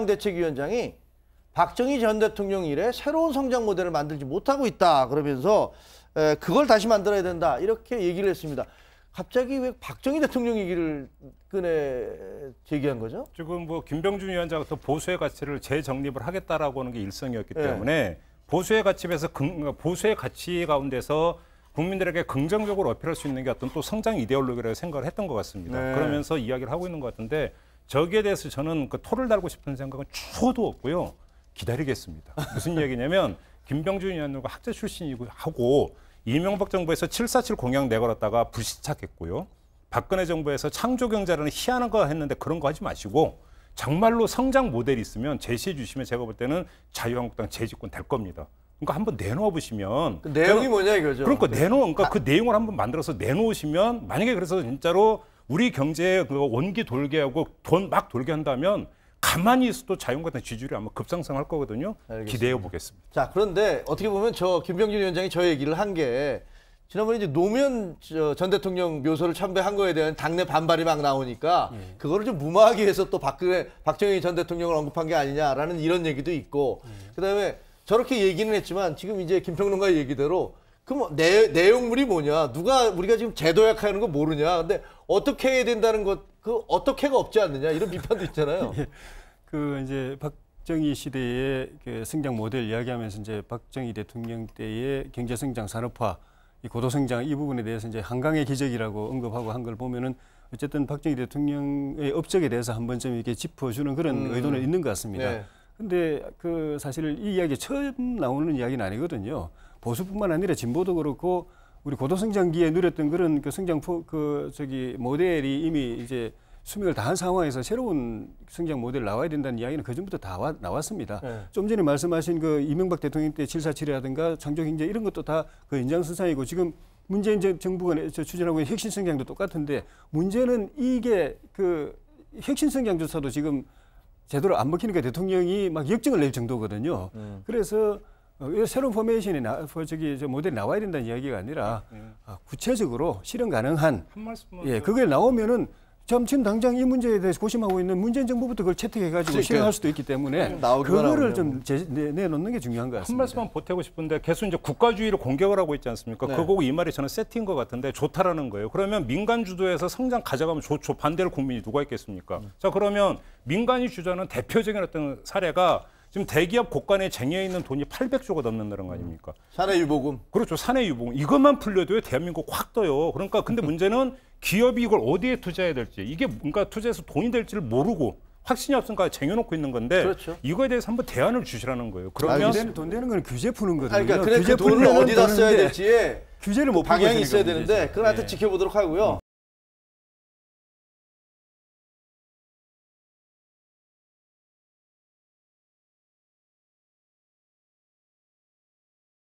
대책위원장이 박정희 전 대통령 이래 새로운 성장 모델을 만들지 못하고 있다 그러면서 그걸 다시 만들어야 된다 이렇게 얘기를 했습니다. 갑자기 왜 박정희 대통령 얘기를 꺼내 제기한 거죠? 지금 뭐 김병준 위원장부터 보수의 가치를 재정립을 하겠다라고 하는 게 일성이었기 때문에 보수의 가치에서 보수의 가치 가운데서 국민들에게 긍정적으로 어필할 수 있는 게 어떤 또 성장 이데올로기라고 생각을 했던 것 같습니다. 그러면서 이야기를 하고 있는 것 같은데 저기에 대해서 저는 그 토를 달고 싶은 생각은 추호도 없고요. 기다리겠습니다. 무슨 얘기냐면 김병준 위원장과 학자 출신이고 하고 이명박 정부에서 747 공약 내걸었다가 불시착했고요. 박근혜 정부에서 창조경제라는 희한한 거 했는데 그런 거 하지 마시고 정말로 성장 모델이 있으면 제시해 주시면 제가 볼 때는 자유한국당 재집권 될 겁니다. 그러니까 한번 내놓아 보시면 그 내용이 뭐냐 이거죠. 그러니까 그러니까 그 내용을 한번 만들어서 내놓으시면 만약에 그래서 진짜로 우리 경제에 그 원기 돌게 하고 돈 막 돌게 한다면 가만히 있어도 자유한국당 지지율이 아마 급상승할 거거든요. 알겠습니다. 기대해 보겠습니다. 자, 그런데 어떻게 보면 김병준 위원장이 저 얘기를 한 게 지난번에 이제 노무현 전 대통령 묘소를 참배한 거에 대한 당내 반발이 막 나오니까 그거를 좀 무마하기 위해서 또 박정희 전 대통령을 언급한 게 아니냐라는 이런 얘기도 있고 그다음에 저렇게 얘기는 했지만 지금 이제 김평론가 얘기대로 그럼 내용물이 뭐냐? 우리가 지금 제도 약화하는 거 모르냐? 근데 어떻게 해야 된다는 것 그 어떻게가 없지 않느냐 이런 비판도 있잖아요. 그 이제 박정희 시대의 그 성장 모델 이야기하면서 이제 박정희 대통령 때의 경제 성장 산업화, 이 고도 성장 이 부분에 대해서 이제 한강의 기적이라고 언급하고 한 걸 보면은 어쨌든 박정희 대통령의 업적에 대해서 한 번쯤 이렇게 짚어주는 그런 의도는 있는 것 같습니다. 근데 그 사실 이 이야기 처음 나오는 이야기는 아니거든요. 보수뿐만 아니라 진보도 그렇고 우리 고도성장기에 누렸던 그런 그 성장 모델이 이미 이제 수명을 다한 상황에서 새로운 성장 모델 나와야 된다는 이야기는 그전부터 다 나왔습니다. 좀 전에 말씀하신 그 이명박 대통령 때 747이라든가 창조경제 이런 것도 다 그 연장선상이고 지금 문재인 정부가 추진하고 있는 혁신성장도 똑같은데 문제는 이게 그 혁신성장조차도 지금 제대로 안 먹히니까 대통령이 막 역정을 낼 정도거든요. 그래서 새로운 포메이션이 모델이 나와야 된다는 이야기가 아니라 구체적으로 실현 가능한 그게 나오면은 지금 당장 이 문제에 대해서 고심하고 있는 문재인 정부부터 그걸 채택해가지고 실현할 수도 있기 때문에 그거를 좀 내놓는 게 중요한 것 같습니다. 한 말씀만 보태고 싶은데 계속 이제 국가주의를 공격을 하고 있지 않습니까? 그거고 이 말이 저는 세트인 것 같은데 좋다라는 거예요. 그러면 민간 주도에서 성장 가져가면 좋죠. 반대를 국민이 누가 있겠습니까? 자, 그러면 민간이 주도하는 대표적인 어떤 사례가 지금 대기업 곳간에 쟁여 있는 돈이 800조가 넘는다는 거 아닙니까? 사내유보금. 그렇죠. 사내유보금. 이것만 풀려도 대한민국 확 떠요. 그러니까 근데 문제는 기업이 이걸 어디에 투자해야 될지 이게 뭔가 투자해서 돈이 될지를 모르고 확신이 없으니까 쟁여놓고 있는 건데 이거에 대해서 한번 대안을 주시라는 거예요. 그러면 돈 되는 건 규제 푸는 거거든요. 그러니까 그 돈을 어디다 써야 될지에 규제를 못 방향이 있어야 되는데 그건 하여튼 지켜보도록 하고요.